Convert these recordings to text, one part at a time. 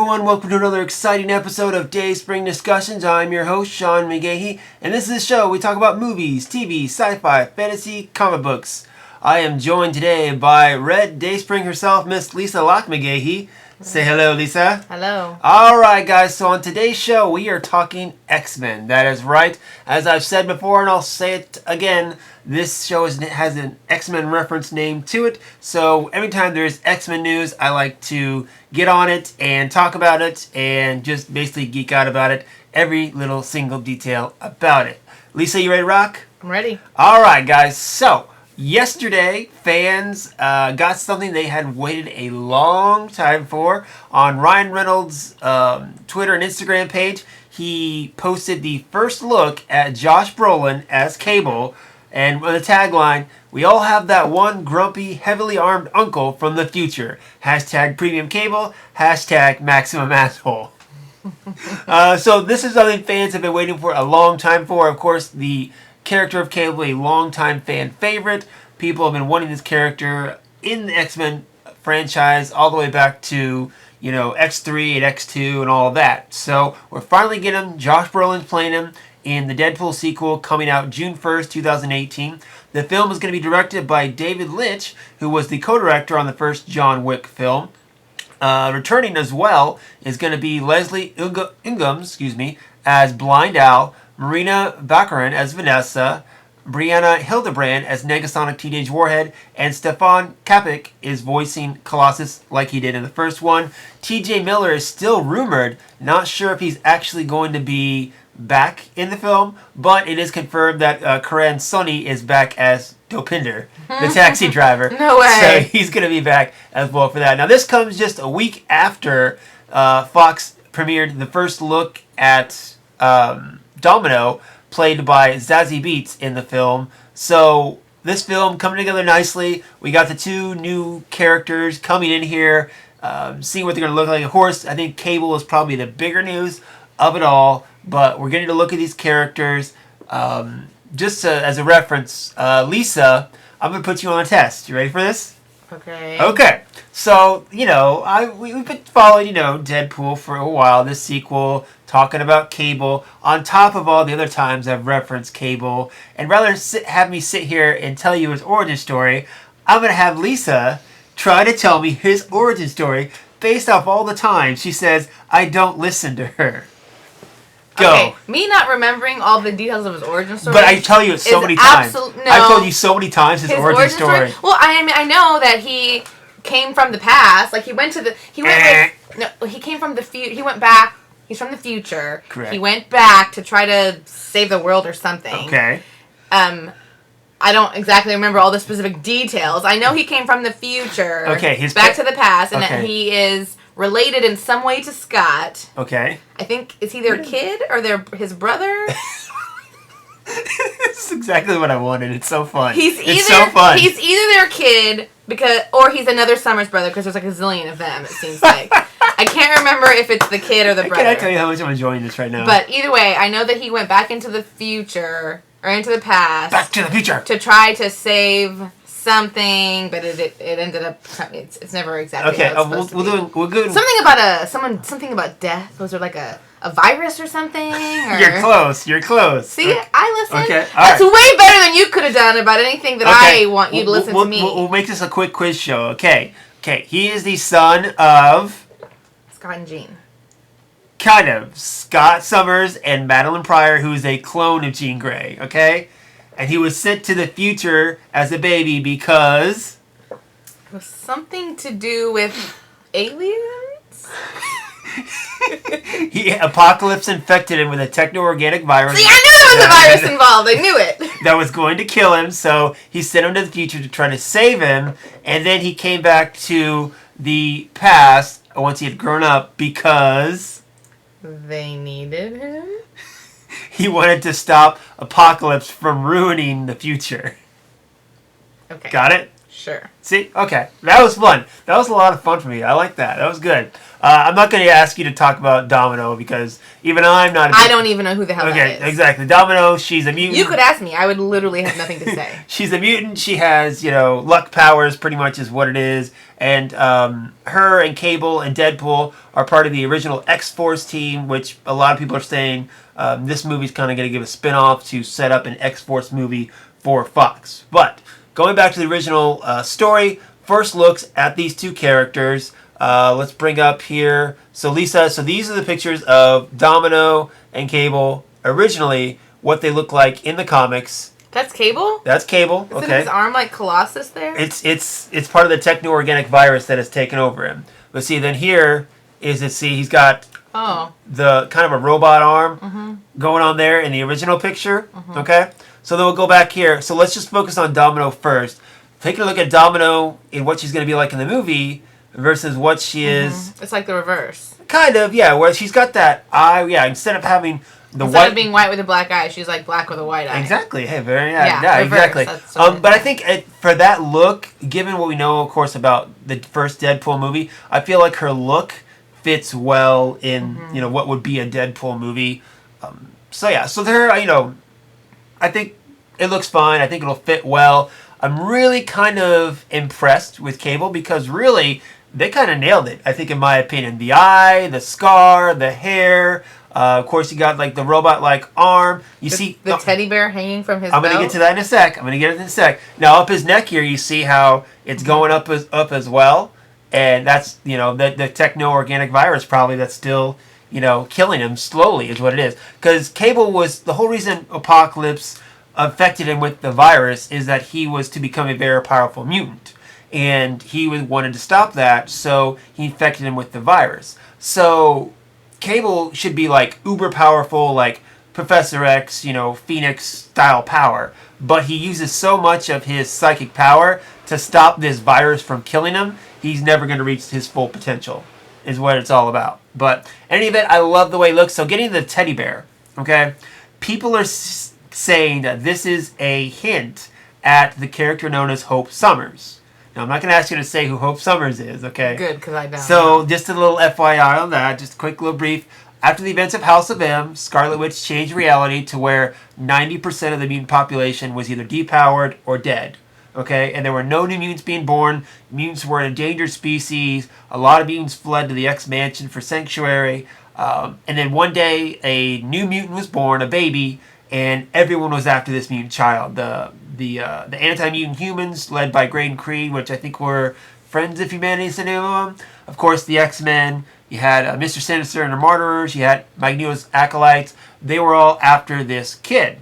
everyone, welcome to another exciting episode of Dayspring Discussions. I'm your host, Sean McGahee, and this is the show we talk about movies, TV, sci-fi, fantasy, comic books. I am joined today by Red Dayspring herself, Miss Lisa Locke McGahee. Say hello, Lisa. Hello. Alright guys, so on today's show we are talking X-Men. That is right. As I've said before and I'll say it again, this show has an X-Men reference name to it. So every time there's X-Men news, I like to get on it and talk about it and just basically geek out about it. Every little single detail about it. Lisa, you ready to rock? I'm ready. Alright guys, so yesterday, fans got something they had waited a long time for. On Ryan Reynolds' Twitter and Instagram page, he posted the first look at Josh Brolin as Cable, and with the tagline, "We all have that one grumpy, heavily armed uncle from the future. Hashtag premium cable, hashtag maximum asshole." So this is something fans have been waiting for a long time for. Of course, the character of Cable, a longtime fan favorite. People have been wanting this character in the X-Men franchise all the way back to, X3 and X2 and all of that. So we're finally getting him. Josh Brolin playing him in the Deadpool sequel coming out June 1st, 2018. The film is going to be directed by David Lynch, who was the co-director on the first John Wick film. Returning as well is going to be Leslie Uggams, as Blind Al, Marina Baccarin as Vanessa, Brianna Hildebrand as Negasonic Teenage Warhead, and Stefan Kapik is voicing Colossus like he did in the first one. TJ Miller is still rumored, not sure if he's actually going to be back in the film, but it is confirmed that Karan Soni is back as Dopinder, the taxi driver. No way. So he's going to be back as well for that. Now this comes just a week after Fox premiered the first look at Domino, played by Zazie Beetz in the film. So this film coming together nicely. We got the two new characters coming in here, seeing what they're going to look like. Of course, I think Cable is probably the bigger news of it all, but we're getting to look at these characters. As a reference, Lisa, I'm going to put you on a test. You ready for this? Okay. Okay. So, we've been following, Deadpool for a while, this sequel, talking about Cable, on top of all the other times I've referenced Cable. And rather have me sit here and tell you his origin story, I'm going to have Lisa try to tell me his origin story based off all the times she says I don't listen to her. Go. Okay, me not remembering all the details of his origin story. But I tell you it so many times. I've told you so many times his origin story. Well, I know that he came from the past. Like he came from the future. He went back. He's from the future. Correct. He went back to try to save the world or something. Okay. I don't exactly remember all the specific details. I know he came from the future. Okay. Back to the past, and that he is related in some way to Scott. Okay. I think, is he their kid or his brother? This is exactly what I wanted. It's so fun. It's so fun. He's either their kid or he's another Summers brother because there's like a zillion of them, it seems like. I can't remember if it's the kid or the brother. Can I tell you how much I'm enjoying this right now? But either way, I know that he went back into the future or into the past. Back to the future. To try to save something, but it ended up it's never exactly. Okay, how it's we'll do something about death. Was there like a virus or something? Or? You're close. See, I listen. Okay, that's way better than you could have done about anything that I want you to listen to me. We'll make this a quick quiz show. Okay. He is the son of Scott and Jean. Kind of. Scott Summers and Madeline Pryor, who is a clone of Jean Grey. Okay. And he was sent to the future as a baby because it was something to do with aliens. Apocalypse infected him with a techno-organic virus. See, I knew there was a virus involved. I knew it. That was going to kill him, so he sent him to the future to try to save him, and then he came back to the past once he had grown up because they needed him. He wanted to stop Apocalypse from ruining the future. Okay. Got it? Sure. See? Okay. That was fun. That was a lot of fun for me. I like that. That was good. I'm not going to ask you to talk about Domino because even I'm not I don't even know who the hell that is. Okay, exactly. Domino, she's a mutant. You could ask me. I would literally have nothing to say. She's a mutant. She has, luck powers pretty much is what it is. And her and Cable and Deadpool are part of the original X-Force team, which a lot of people are saying this movie's kind of going to give a spin-off to set up an X-Force movie for Fox. But going back to the original story, first looks at these two characters. Let's bring up here. So Lisa, these are the pictures of Domino and Cable originally, what they look like in the comics. That's Cable? That's Cable. Isn't his arm like Colossus there? It's part of the techno-organic virus that has taken over him. But see, then here is he's got the kind of a robot arm going on there in the original picture. Okay? So then we'll go back here. So let's just focus on Domino first. Take a look at Domino and what she's going to be like in the movie versus what she is. It's like the reverse. Kind of, yeah. Where she's got that eye, instead of having instead of being white with a black eye, she's like black with a white eye. Exactly. Hey, very reverse. exactly. But I think for that look, given what we know, of course, about the first Deadpool movie, I feel like her look fits well in what would be a Deadpool movie. So there, I think it looks fine. I think it'll fit well. I'm really kind of impressed with Cable because really they kind of nailed it. I think, in my opinion, the eye, the scar, the hair. Of course, you got like the robot-like arm. You see the teddy bear hanging from his. I'm going to get to that in a sec. Now, up his neck here, you see how it's going up as well, and that's the techno-organic virus probably that's still killing him slowly is what it is. Because Cable was the whole reason Apocalypse affected him with the virus is that he was to become a very powerful mutant, and he wanted to stop that, so he infected him with the virus. So Cable should be like uber powerful, like Professor X, Phoenix style power, but he uses so much of his psychic power to stop this virus from killing him. He's never going to reach his full potential, is what it's all about. But in any event, I love the way it looks. So getting the teddy bear, okay, people are saying that this is a hint at the character known as Hope Summers. Now, I'm not going to ask you to say who Hope Summers is, okay? Good, because I don't. So, just a little FYI on that, just a quick little brief. After the events of House of M, Scarlet Witch changed reality to where 90% of the mutant population was either depowered or dead, okay? And there were no new mutants being born. Mutants were an endangered species. A lot of mutants fled to the X-Mansion for sanctuary. And then one day, a new mutant was born, a baby, and everyone was after this mutant child. The anti-mutant humans, led by Graydon Creed, which I think were Friends of Humanity, is the name of them. Of course, the X-Men. You had Mr. Sinister and the Martyrs. You had Magneto's acolytes. They were all after this kid.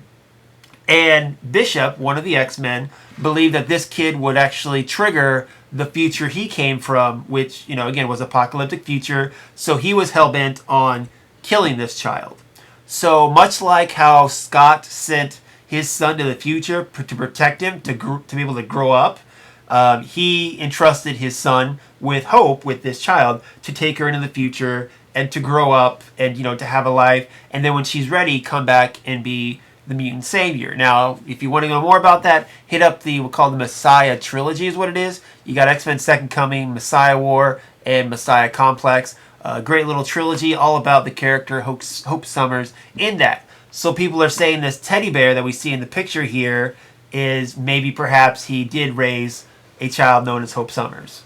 And Bishop, one of the X-Men, believed that this kid would actually trigger the future he came from, which, again, was apocalyptic future. So he was hell-bent on killing this child. So much like how Scott sent his son to the future to protect him, to be able to grow up, he entrusted his son with Hope, with this child, to take her into the future and to grow up and, to have a life. And then when she's ready, come back and be the mutant savior. Now, if you want to know more about that, hit up we'll call the Messiah trilogy is what it is. You got X-Men Second Coming, Messiah War, and Messiah Complex. Great little trilogy all about the character Hope Summers in that. So people are saying this teddy bear that we see in the picture here is maybe perhaps he did raise a child known as Hope Summers.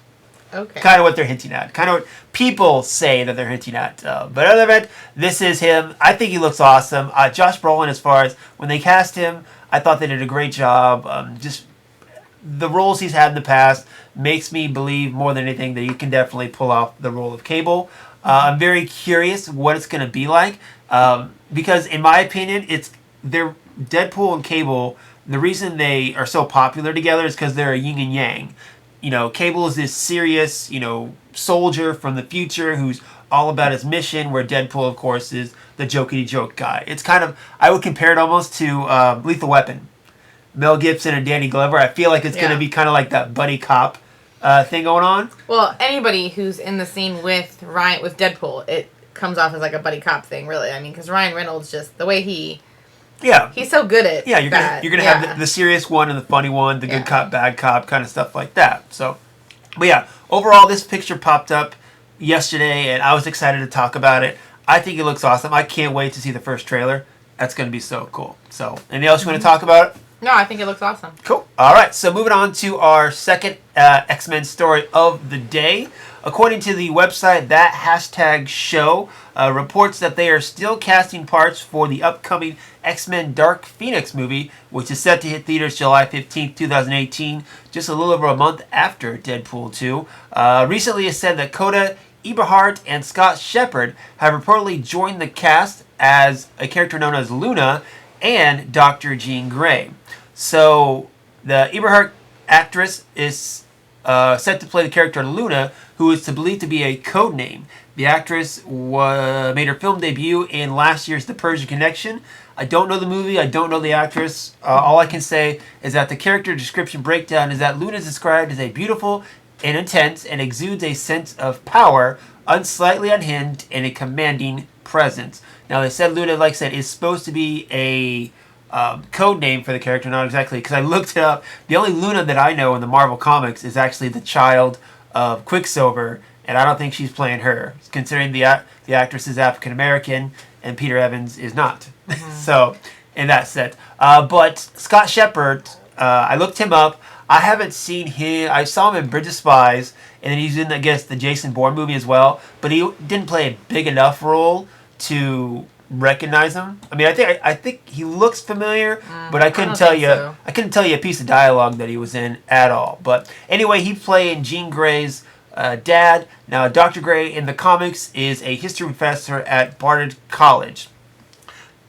Okay. Kind of what they're hinting at. Kind of what people say that they're hinting at. But other than that, this is him. I think he looks awesome. Josh Brolin, as far as when they cast him, I thought they did a great job. Just the roles he's had in the past makes me believe more than anything that he can definitely pull off the role of Cable. I'm very curious what it's going to be like because, in my opinion, they're Deadpool and Cable. The reason they are so popular together is because they're a yin and yang. Cable is this serious, soldier from the future who's all about his mission, where Deadpool, of course, is the jokey-joke guy. It's kind of, I would compare it almost to Lethal Weapon. Mel Gibson and Danny Glover. I feel like it's going to be kind of like that buddy cop thing going on. Well, anybody who's in the scene with Deadpool, it comes off as like a buddy cop thing, really. I mean, because Ryan Reynolds, just the way he Yeah. He's so good at Yeah, you're that. gonna have the serious one and the funny one, the good cop, bad cop kind of stuff like that. So, but yeah, overall, this picture popped up yesterday, and I was excited to talk about it. I think it looks awesome. I can't wait to see the first trailer. That's going to be so cool. So, anything else you want to talk about? No, I think it looks awesome. Cool. All right, so moving on to our second X-Men story of the day. According to the website, that hashtag show reports that they are still casting parts for the upcoming X-Men Dark Phoenix movie, which is set to hit theaters July 15th, 2018, just a little over a month after Deadpool 2. Recently, it said that Coda Eberhardt and Scott Shepard have reportedly joined the cast as a character known as Luna and Dr. Jean Grey. So, the Eberhardt actress is set to play the character Luna, who is believed to be a code name. The actress made her film debut in last year's The Persian Connection. I don't know the movie. I don't know the actress. All I can say is that the character description breakdown is that Luna is described as a beautiful and intense and exudes a sense of power, slightly unhinged, and a commanding presence. Now, they said Luna, like I said, is supposed to be a code name for the character, not exactly, because I looked it up. The only Luna that I know in the Marvel Comics is actually the child of Quicksilver, and I don't think she's playing her, considering the actress is African American and Peter Evans is not. Mm-hmm. So, in that sense. But Scott Shepard, I looked him up. I haven't seen him. I saw him in Bridge of Spies, and then he's in, I guess, the Jason Bourne movie as well. But he didn't play a big enough role to recognize him. I mean, I think he looks familiar, but I couldn't tell you. So. I couldn't tell you a piece of dialogue that he was in at all. But anyway, he played Jean Grey's dad. Now, Dr. Grey in the comics is a history professor at Barnard College.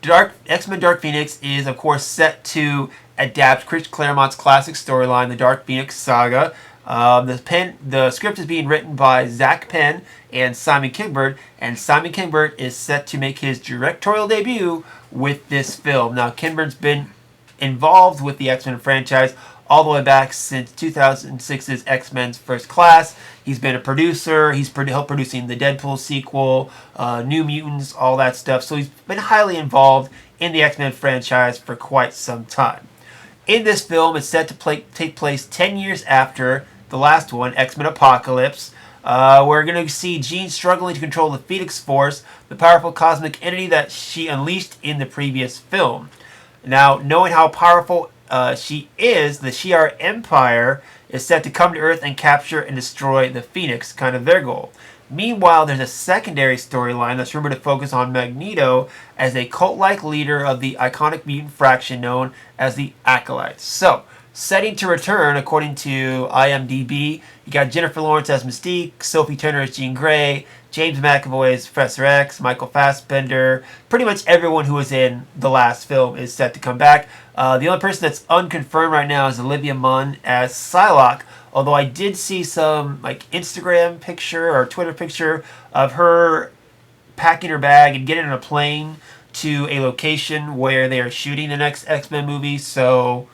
X-Men Dark Phoenix is, of course, set to adapt Chris Claremont's classic storyline, the Dark Phoenix saga. The script is being written by Zach Penn and Simon Kingbert, and Simon Kingbert is set to make his directorial debut with this film. Now, Kinbert's been involved with the X-Men franchise all the way back since 2006's X-Men's First Class. He's been a producer. He's helped producing the Deadpool sequel, New Mutants, all that stuff. So he's been highly involved in the X-Men franchise for quite some time. In this film, it's set to take place 10 years after the last one, X-Men Apocalypse. We're going to see Jean struggling to control the Phoenix Force, the powerful cosmic entity that she unleashed in the previous film. Now, knowing how powerful she is, the Shi'ar Empire is set to come to Earth and capture and destroy the Phoenix, kind of their goal. Meanwhile, there's a secondary storyline that's rumored to focus on Magneto as a cult-like leader of the iconic mutant fraction known as the Acolytes. So, setting to return, according to IMDb, you got Jennifer Lawrence as Mystique, Sophie Turner as Jean Grey, James McAvoy as Professor X, Michael Fassbender. Pretty much everyone who was in the last film is set to come back. The only person that's unconfirmed right now is Olivia Munn as Psylocke, although I did see some Instagram picture or Twitter picture of her packing her bag and getting on a plane to a location where they are shooting the next X-Men movie, so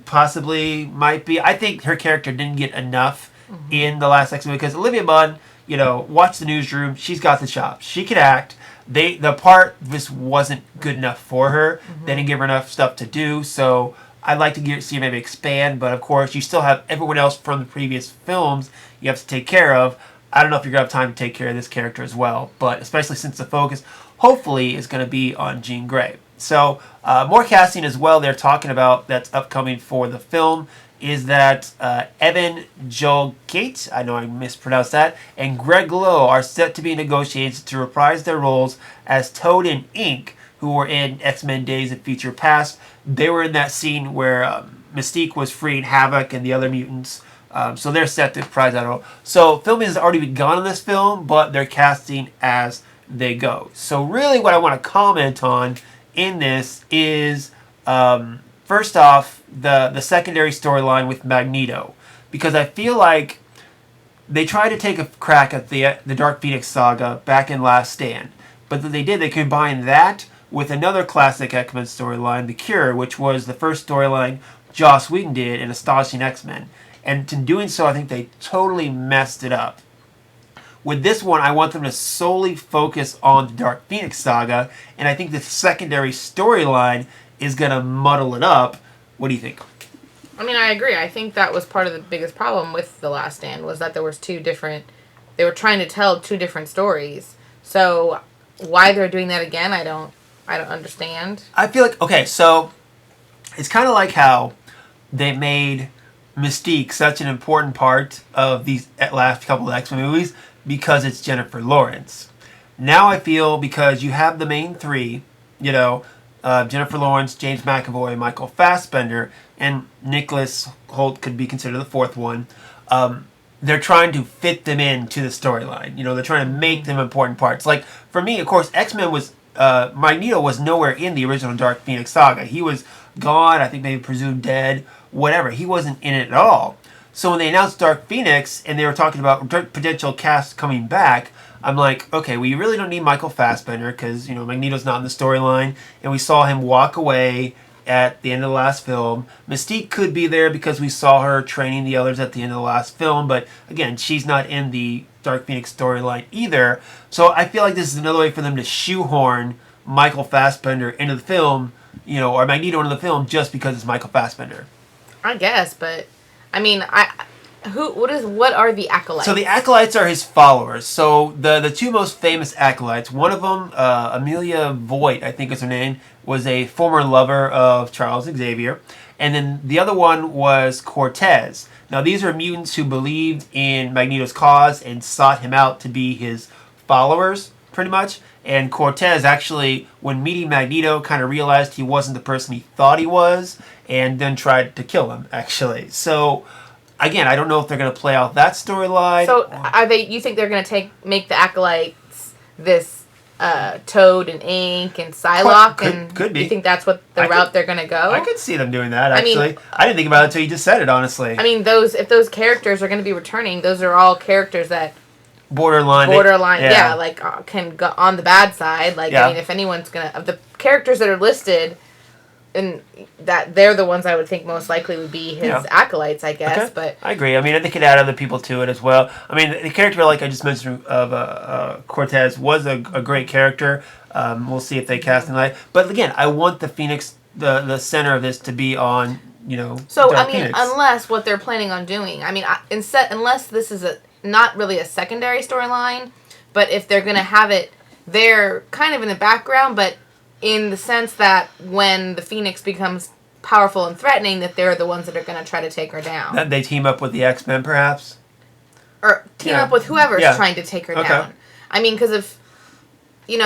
possibly might be. I think her character didn't get enough in the last X-Men because Olivia Munn, watch the Newsroom. She's got the chops. She can act. The part just wasn't good enough for her. They didn't give her enough stuff to do, so I'd like to see her maybe expand, but of course you still have everyone else from the previous films you have to take care of. I don't know if you're going to have time to take care of this character as well, but especially since the focus hopefully is going to be on Jean Grey. So more casting as well they're talking about that's upcoming for the film is that Evan Joel Gate, I know I mispronounced that, and Greg Lowe are set to be negotiated to reprise their roles as Toad and Ink, who were in X-Men Days of Future Past. They were in that scene where Mystique was freeing Havoc and the other mutants. So they're set to reprise that role. So filming has already begun on this film, but they're casting as they go. So really what I want to comment on in this is, first off, the secondary storyline with Magneto. Because I feel like they tried to take a crack at the Dark Phoenix saga back in Last Stand. But they combined that with another classic X-Men storyline, The Cure, which was the first storyline Joss Whedon did in Astonishing X-Men. And in doing so, I think they totally messed it up. With this one, I want them to solely focus on the Dark Phoenix saga, and I think the secondary storyline is going to muddle it up. What do you think? I mean, I agree. I think that was part of the biggest problem with The Last Stand, was that there was two different... They were trying to tell two different stories. So why they're doing that again, I don't understand. I feel like, okay, so it's kind of like how they made Mystique such an important part of these last couple of X-Men movies because it's Jennifer Lawrence. Now I feel because you have the main three, Jennifer Lawrence, James McAvoy, Michael Fassbender, and Nicholas Hoult could be considered the fourth one. They're trying to fit them into the storyline. They're trying to make them important parts. Like, for me, of course, X-Men was... Magneto was nowhere in the original Dark Phoenix saga. He was gone, I think maybe presumed dead, whatever. He wasn't in it at all. So when they announced Dark Phoenix and they were talking about potential cast coming back, I'm like, okay, we really don't need Michael Fassbender because, Magneto's not in the storyline, and we saw him walk away at the end of the last film. Mystique could be there because we saw her training the others at the end of the last film, but again, she's not in the Dark Phoenix storyline either. So I feel like this is another way for them to shoehorn Michael Fassbender into the film, or Magneto into the film just because it's Michael Fassbender. I guess, but I mean, what are the acolytes? So the acolytes are his followers. So the two most famous acolytes, one of them, Amelia Voight, I think is her name, was a former lover of Charles Xavier. And then the other one was Cortez. Now these are mutants who believed in Magneto's cause and sought him out to be his followers, pretty much. And Cortez actually, when meeting Magneto, kind of realized he wasn't the person he thought he was, and then tried to kill him, actually. So... Again, I don't know if they're going to play out that storyline. So, you think they're going to make the acolytes this Toad and Ink and Psylocke? Could be. You think that's what the route they're going to go? I could see them doing that, actually. I didn't think about it until you just said it, honestly. I mean, if those characters are going to be returning, those are all characters that... Borderline, can go on the bad side. Like, I mean, if anyone's going to... Of the characters that are listed... And that they're the ones I would think most likely would be his acolytes, I guess. Okay. But I agree. I mean, they could add other people to it as well. I mean, the character, like I just mentioned, of Cortez was a great character. We'll see if they cast him like. But again, I want the Phoenix, the center of this, to be on, So Dark I mean, Phoenix. unless what they're planning on doing, I mean, unless this is not really a secondary storyline, but if they're going to have it, they're kind of in the background, but. In the sense that when the Phoenix becomes powerful and threatening, that they're the ones that are going to try to take her down. That they team up with the X-Men, perhaps? Or team up with whoever's trying to take her down. I mean, because if, it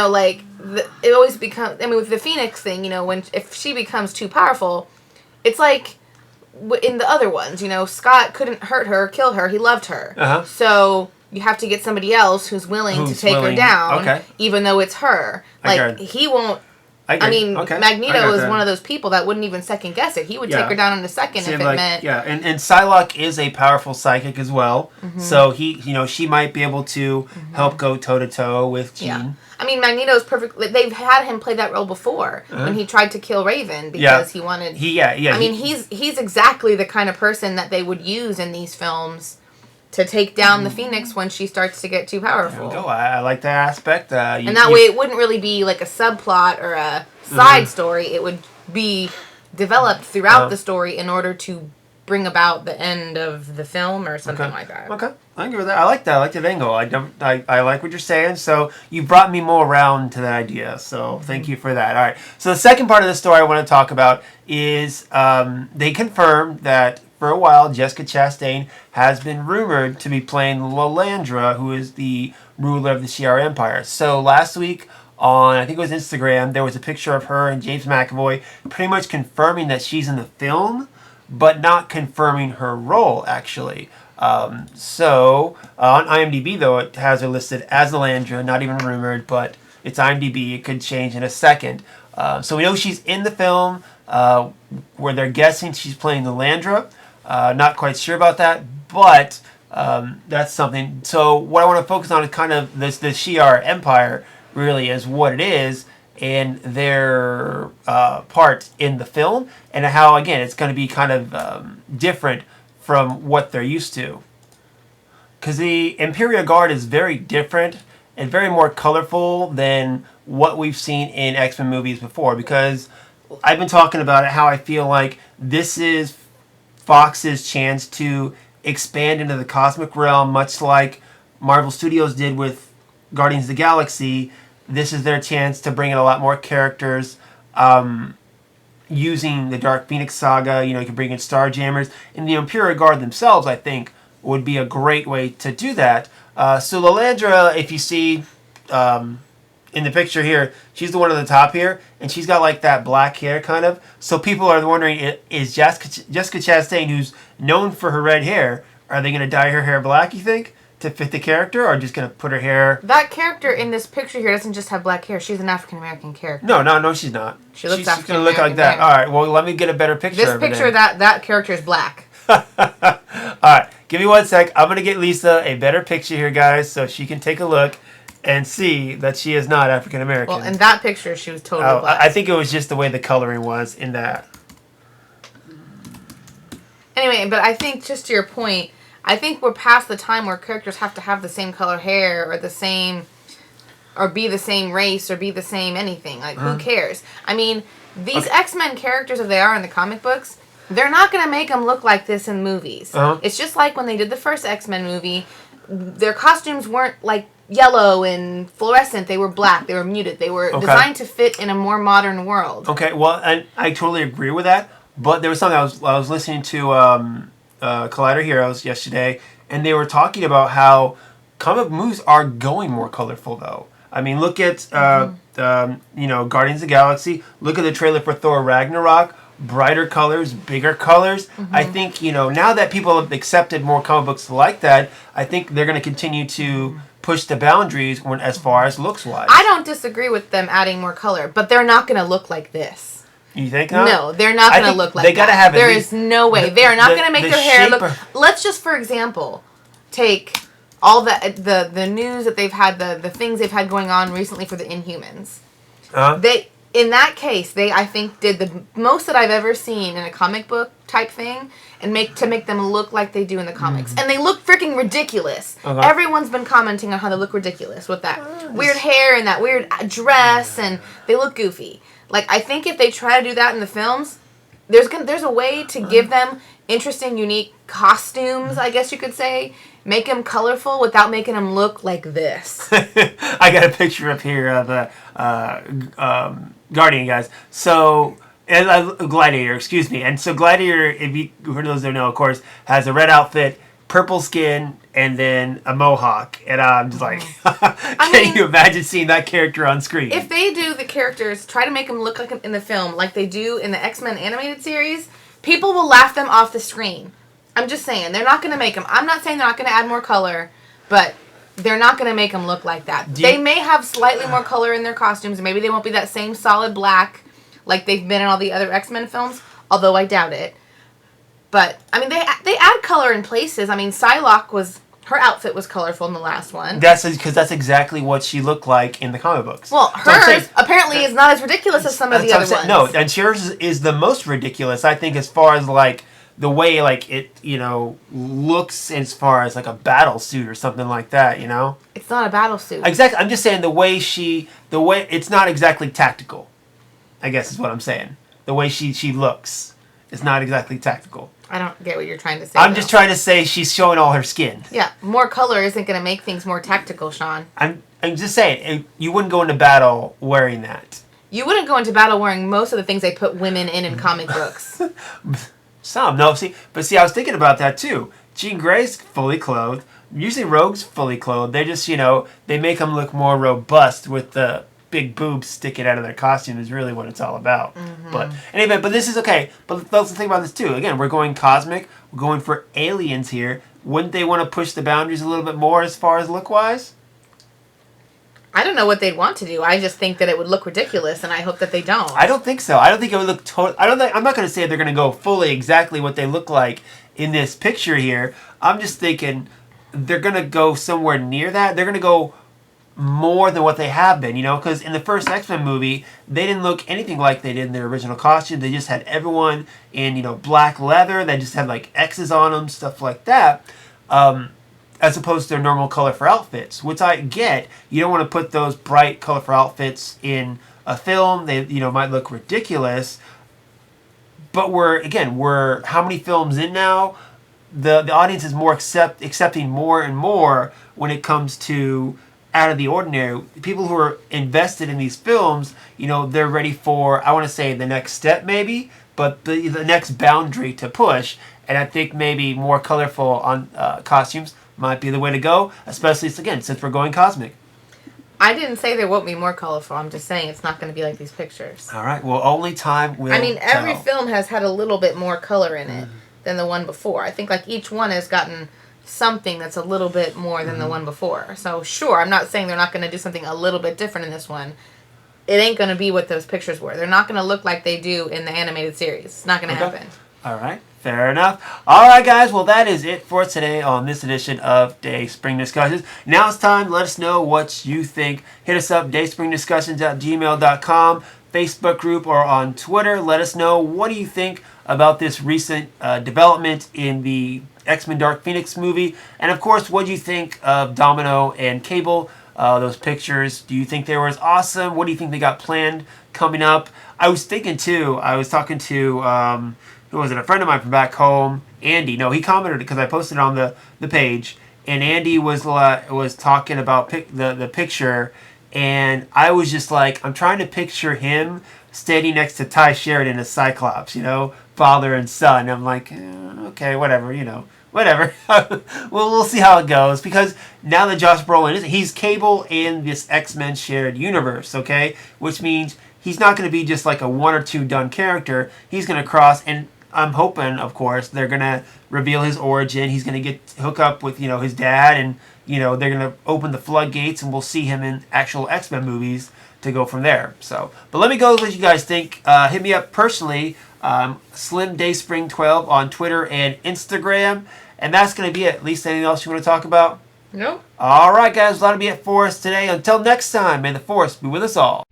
always becomes... I mean, with the Phoenix thing, if she becomes too powerful, it's like in the other ones, Scott couldn't hurt her, kill her, he loved her. Uh-huh. So... You have to get somebody else who's willing to take her down, even though it's her. Like, he won't... I mean, Magneto is one of those people that wouldn't even second guess it. He would take her down in a second if it meant... Yeah, and Psylocke is a powerful psychic as well. Mm-hmm. So she might be able to help go toe-to-toe with Jean. Yeah. I mean, Magneto's perfect... They've had him play that role before when he tried to kill Raven because he wanted... I mean, he's exactly the kind of person that they would use in these films to take down the Phoenix when she starts to get too powerful. There we go. I like that aspect. And that way it wouldn't really be like a subplot or a side story. It would be developed throughout the story in order to bring about the end of the film or something like that. Okay. I agree with that. I like that. I like that angle. I like what you're saying. So you brought me more around to that idea. So thank you for that. All right. So the second part of the story I want to talk about is they confirmed that for a while, Jessica Chastain has been rumored to be playing Lilandra, who is the ruler of the Shi'ar Empire. So last week on, I think it was Instagram, there was a picture of her and James McAvoy pretty much confirming that she's in the film, but not confirming her role, actually. So on IMDb, though, it has her listed as Lilandra, not even rumored, but it's IMDb. It could change in a second. So we know she's in the film, where they're guessing she's playing Lilandra. Not quite sure about that, but that's something. So what I want to focus on is kind of the Shi'ar Empire, really, is what it is, and their part in the film, and how, again, it's going to be kind of different from what they're used to. because the Imperial Guard is very different and very more colorful than what we've seen in X-Men movies before. Because I've been talking about it, how I feel like this is Fox's chance to expand into the cosmic realm, much like Marvel Studios did with Guardians of the Galaxy. This is their chance to bring in a lot more characters. Using the Dark Phoenix saga, you can bring in Starjammers, and the Imperial Guard themselves, I think, would be a great way to do that. So Lilandra, if you see in the picture here, she's the one on the top here, and she's got like that black hair kind of. So people are wondering, is Jessica Chastain, who's known for her red hair, are they going to dye her hair black, you think, to fit the character, or just going to put her hair... That character in this picture here doesn't just have black hair. She's an African-American character. No, she's not. She looks she's African-American. She's going to look like that. All right, well, let me get a better picture This of her picture, then. that character is black. All right, give me 1 sec. I'm going to get Lisa a better picture here, guys, so she can take a look and see that she is not African-American. Well, in that picture, she was totally black. I think it was just the way the coloring was in that. Anyway, but I think, just to your point, I think we're past the time where characters have to have the same color hair or the same, or be the same race or be the same anything. Like, who cares? I mean, these X-Men characters, if they are in the comic books, they're not going to make them look like this in movies. It's just like when they did the first X-Men movie, their costumes weren't like yellow and fluorescent. They were black. They were muted. They were designed to fit in a more modern world. Okay, well, and I totally agree with that. But there was something I was listening to Collider Heroes yesterday, and they were talking about how comic movies are going more colorful, though. I mean, look at Guardians of the Galaxy. Look at the trailer for Thor Ragnarok. Brighter colors, bigger colors. I think, now that people have accepted more comic books like that, I think they're going to continue to push the boundaries as far as looks-wise. I don't disagree with them adding more color, but they're not going to look like this. You think not? No, they're not going to look like they gotta that. Have there is no way. They are not going to make their hair look... Let's just, for example, take all the news that they've had, the things they've had going on recently for the Inhumans. In that case, they, I think, did the most that I've ever seen in a comic book type thing, and to make them look like they do in the comics. And they look freaking ridiculous. Everyone's been commenting on how they look ridiculous with that weird hair and that weird dress, and they look goofy. Like, I think if they try to do that in the films, there's a way to give them interesting, unique costumes, I guess you could say. Make them colorful without making them look like this. I got a picture up here of the Guardian, guys. So, Gladiator, excuse me. And so Gladiator, if you, for those that don't know, of course, has a red outfit, purple skin, and then a mohawk. And I'm just like, can you imagine seeing that character on screen? If they do the characters, try to make them look like in the film, like they do in the X-Men animated series, people will laugh them off the screen. I'm just saying, they're not going to make them. I'm not saying they're not going to add more color, but they're not going to make them look like that. They may have slightly more color in their costumes. Maybe they won't be that same solid black like they've been in all the other X-Men films, although I doubt it. But, I mean, they add color in places. I mean, Psylocke her outfit was colorful in the last one. That's because that's exactly what she looked like in the comic books. Well, hers apparently is not as ridiculous as some of the other ones. No, and hers is the most ridiculous, I think, as far as, like, the way, like, it, looks as far as, like, a battle suit or something like that, It's not a battle suit. Exactly. I'm just saying the way it's not exactly tactical, I guess is what I'm saying. The way she looks is not exactly tactical. I don't get what you're trying to say. I'm just trying to say she's showing all her skin. Yeah, more color isn't going to make things more tactical, Sean. I'm just saying, you wouldn't go into battle wearing that. You wouldn't go into battle wearing most of the things they put women in comic books. Some, no, but I was thinking about that too. Jean Grey's fully clothed. Usually Rogue's fully clothed. They just, they make them look more robust with the big boobs sticking out of their costume is really what it's all about. But anyway, but this is okay. But let's think about this too. Again, we're going cosmic. We're going for aliens here. Wouldn't they want to push the boundaries a little bit more as far as look-wise? I don't know what they'd want to do. I just think that it would look ridiculous, and I hope that they don't. I don't think so. I don't think it would look I'm not going to say they're going to go fully exactly what they look like in this picture here. I'm just thinking they're going to go somewhere near that. They're going to go more than what they have been, because in the first X-Men movie, they didn't look anything like they did in their original costume. They just had everyone in, black leather. They just had, like, X's on them, stuff like that. as opposed to their normal colorful outfits, which I get. You don't want to put those bright, colorful outfits in a film. They, might look ridiculous. But we're how many films in now? The audience is more accepting more and more when it comes to out of the ordinary. People who are invested in these films, they're ready for, I want to say, the next step maybe, but the next boundary to push. And I think maybe more colorful on costumes might be the way to go, especially, again, since we're going cosmic. I didn't say there won't be more colorful. I'm just saying it's not going to be like these pictures. All right. Well, only time will tell. Every film has had a little bit more color in it than the one before. I think like each one has gotten something that's a little bit more than the one before. So sure, I'm not saying they're not going to do something a little bit different in this one. It ain't going to be what those pictures were. They're not going to look like they do in the animated series. It's not going to happen. All right. Fair enough. All right, guys. Well, that is it for today on this edition of Dayspring Discussions. Now it's time. Let us know what you think. Hit us up, dayspringdiscussions@gmail.com, Facebook group, or on Twitter. Let us know, what do you think about this recent development in the X-Men Dark Phoenix movie? And, of course, what do you think of Domino and Cable? Those pictures, do you think they were as awesome? What do you think they got planned coming up? I was thinking, too, I was talking to... who was it? A friend of mine from back home, Andy. No, he commented because I posted it on the page, and Andy was talking about the picture, and I was just like, I'm trying to picture him standing next to Ty Sheridan as Cyclops, father and son. I'm like, okay, whatever, whatever. we'll see how it goes, because now that Josh Brolin he's Cable in this X-Men shared universe, okay, which means he's not going to be just like a one or two done character. He's going to cross, and I'm hoping, of course, they're going to reveal his origin. He's going to hook up with, his dad, and, they're going to open the floodgates, and we'll see him in actual X-Men movies to go from there. So, but let me go with what you guys think. Hit me up personally, Slim Dayspring 12 on Twitter and Instagram. And that's going to be it. At least anything else you want to talk about? Nope. All right, guys. That'll be it for us today. Until next time, may the Force be with us all.